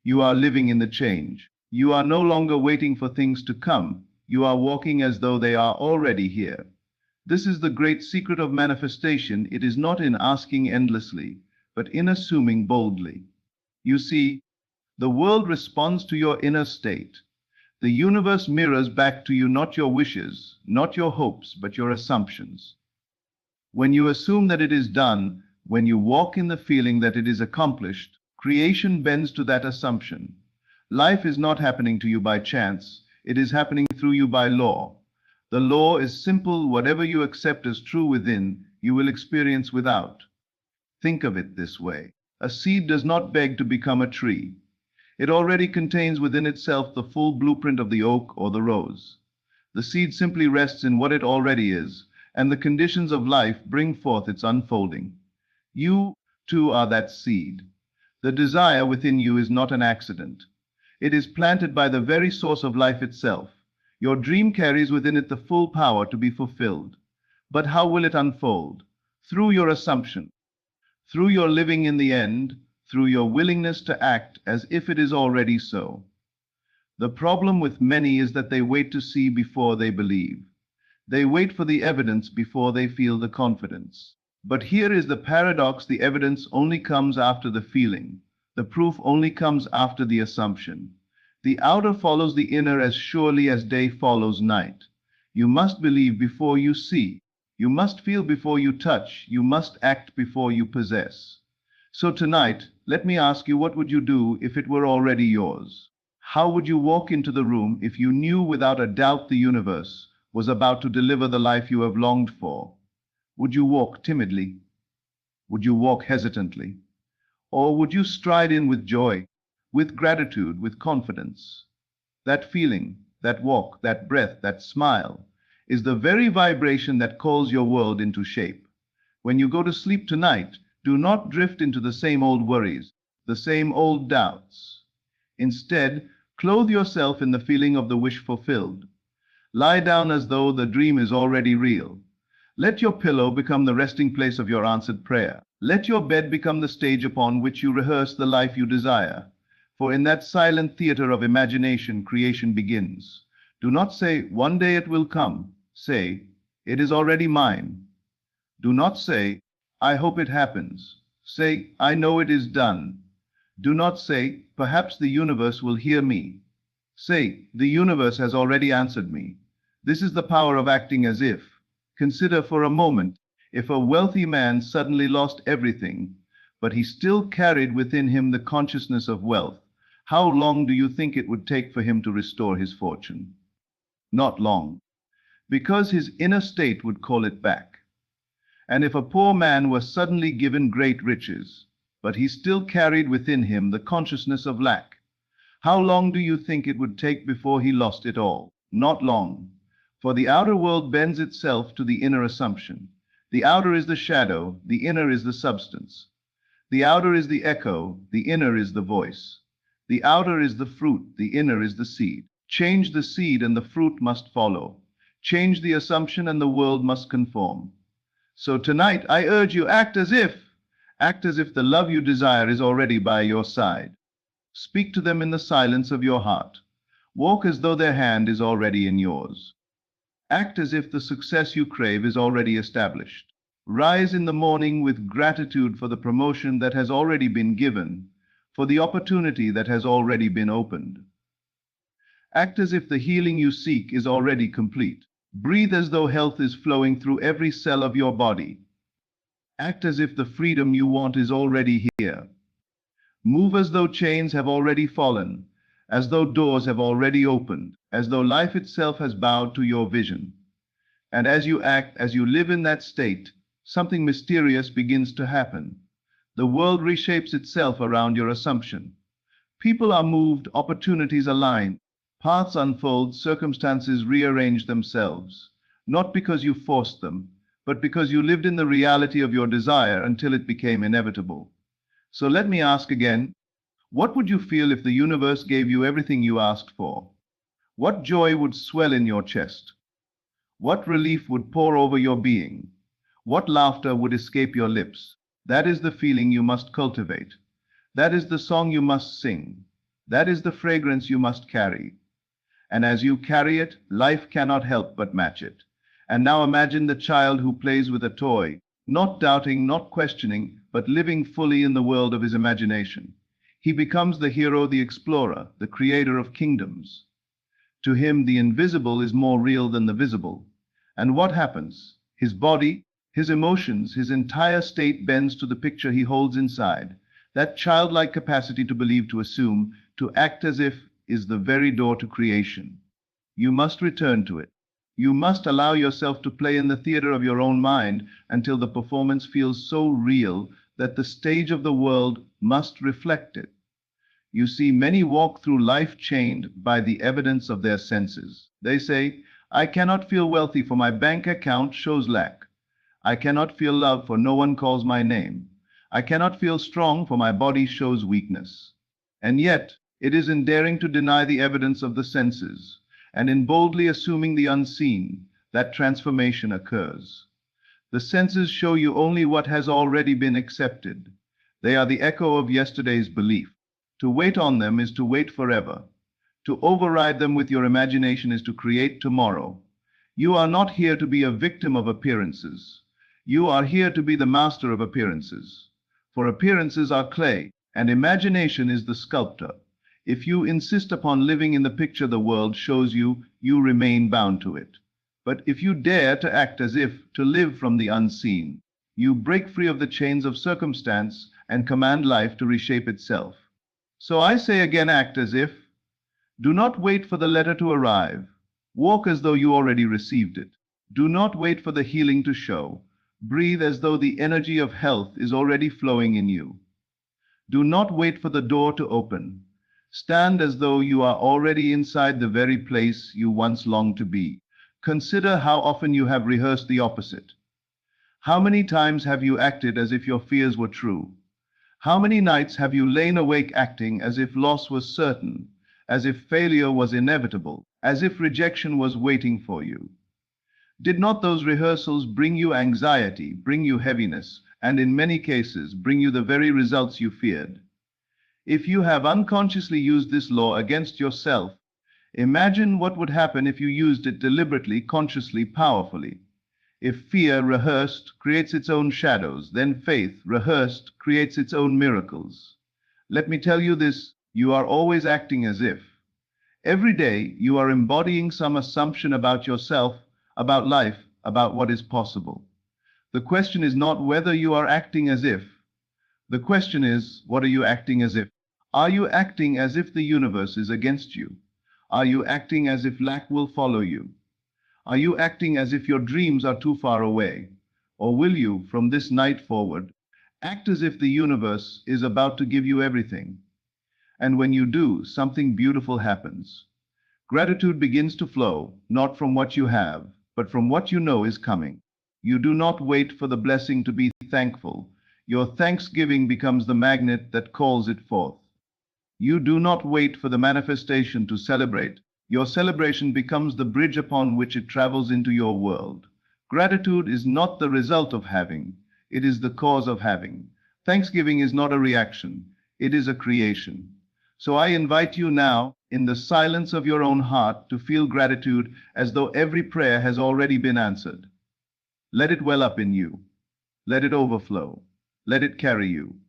You are living in the change. You are no longer waiting for things to come. You are walking as though they are already here. This is the great secret of manifestation. It is not in asking endlessly, but in assuming boldly. You see, the world responds to your inner state. The universe mirrors back to you not your wishes, not your hopes, but your assumptions. When you assume that it is done, when you walk in the feeling that it is accomplished, creation bends to that assumption. Life is not happening to you by chance, it is happening through you by law. The law is simple: whatever you accept as true within, you will experience without. Think of it this way. A seed does not beg to become a tree. It already contains within itself the full blueprint of the oak or the rose. The seed simply rests in what it already is, and the conditions of life bring forth its unfolding. You, too, are that seed. The desire within you is not an accident. It is planted by the very source of life itself. Your dream carries within it the full power to be fulfilled. But how will it unfold? Through your assumption, through your living in the end, through your willingness to act as if it is already so. The problem with many is that they wait to see before they believe. They wait for the evidence before they feel the confidence. But here is the paradox: the evidence only comes after the feeling. The proof only comes after the assumption. The outer follows the inner as surely as day follows night. You must believe before you see. You must feel before you touch. You must act before you possess. So tonight, let me ask you, what would you do if it were already yours? How would you walk into the room if you knew without a doubt the universe was about to deliver the life you have longed for? Would you walk timidly? Would you walk hesitantly? Or would you stride in with joy, with gratitude, with confidence? That feeling, that walk, that breath, that smile is the very vibration that calls your world into shape. When you go to sleep tonight, do not drift into the same old worries, the same old doubts. Instead, clothe yourself in the feeling of the wish fulfilled. Lie down as though the dream is already real. Let your pillow become the resting place of your answered prayer. Let your bed become the stage upon which you rehearse the life you desire. For in that silent theater of imagination, creation begins. Do not say, "One day it will come." Say, "It is already mine." Do not say, "I hope it happens." Say, "I know it is done." Do not say, "Perhaps the universe will hear me." Say, "The universe has already answered me." This is the power of acting as if. Consider for a moment, if a wealthy man suddenly lost everything, but he still carried within him the consciousness of wealth, how long do you think it would take for him to restore his fortune? Not long, because his inner state would call it back. And if a poor man were suddenly given great riches, but he still carried within him the consciousness of lack, how long do you think it would take before he lost it all? Not long, for the outer world bends itself to the inner assumption. The outer is the shadow, the inner is the substance. The outer is the echo, the inner is the voice. The outer is the fruit, the inner is the seed. Change the seed and the fruit must follow. Change the assumption and the world must conform. So tonight I urge you, act as if the love you desire is already by your side. Speak to them in the silence of your heart. Walk as though their hand is already in yours. Act as if the success you crave is already established. Rise in the morning with gratitude for the promotion that has already been given, for the opportunity that has already been opened. Act as if the healing you seek is already complete. Breathe as though health is flowing through every cell of your body. Act as if the freedom you want is already here. Move as though chains have already fallen, as though doors have already opened, as though life itself has bowed to your vision. And as you act, as you live in that state, something mysterious begins to happen. The world reshapes itself around your assumption. People are moved, opportunities align, paths unfold, circumstances rearrange themselves, not because you forced them, but because you lived in the reality of your desire until it became inevitable. So let me ask again, what would you feel if the universe gave you everything you asked for? What joy would swell in your chest? What relief would pour over your being? What laughter would escape your lips? That is the feeling you must cultivate. That is the song you must sing. That is the fragrance you must carry. And as you carry it, life cannot help but match it. And now imagine the child who plays with a toy, not doubting, not questioning, but living fully in the world of his imagination. He becomes the hero, the explorer, the creator of kingdoms. To him, the invisible is more real than the visible. And what happens? His body, his emotions, his entire state bends to the picture he holds inside. That childlike capacity to believe, to assume, to act as if, is the very door to creation. You must return to it. You must allow yourself to play in the theater of your own mind until the performance feels so real that the stage of the world must reflect it. You see, many walk through life chained by the evidence of their senses. They say, I cannot feel wealthy for my bank account shows lack. I cannot feel love for no one calls my name. I cannot feel strong for my body shows weakness. And yet, it is in daring to deny the evidence of the senses, and in boldly assuming the unseen, that transformation occurs. The senses show you only what has already been accepted. They are the echo of yesterday's belief. To wait on them is to wait forever. To override them with your imagination is to create tomorrow. You are not here to be a victim of appearances. You are here to be the master of appearances. For appearances are clay, and imagination is the sculptor. If you insist upon living in the picture the world shows you, you remain bound to it. But if you dare to act as if, to live from the unseen, you break free of the chains of circumstance and command life to reshape itself. So I say again, act as if. Do not wait for the letter to arrive. Walk as though you already received it. Do not wait for the healing to show. Breathe as though the energy of health is already flowing in you. Do not wait for the door to open. Stand as though you are already inside the very place you once longed to be. Consider how often you have rehearsed the opposite. How many times have you acted as if your fears were true? How many nights have you lain awake acting as if loss was certain, as if failure was inevitable, as if rejection was waiting for you? Did not those rehearsals bring you anxiety, bring you heaviness, and in many cases bring you the very results you feared? If you have unconsciously used this law against yourself, imagine what would happen if you used it deliberately, consciously, powerfully. If fear, rehearsed, creates its own shadows, then faith, rehearsed, creates its own miracles. Let me tell you this, you are always acting as if. Every day, you are embodying some assumption about yourself, about life, about what is possible. The question is not whether you are acting as if. The question is, what are you acting as if? Are you acting as if the universe is against you? Are you acting as if lack will follow you? Are you acting as if your dreams are too far away? Or will you, from this night forward, act as if the universe is about to give you everything? And when you do, something beautiful happens. Gratitude begins to flow, not from what you have, but from what you know is coming. You do not wait for the blessing to be thankful. Your thanksgiving becomes the magnet that calls it forth. You do not wait for the manifestation to celebrate. Your celebration becomes the bridge upon which it travels into your world. Gratitude is not the result of having, it is the cause of having. Thanksgiving is not a reaction, it is a creation. So I invite you now, in the silence of your own heart, to feel gratitude as though every prayer has already been answered. Let it well up in you. Let it overflow. Let it carry you.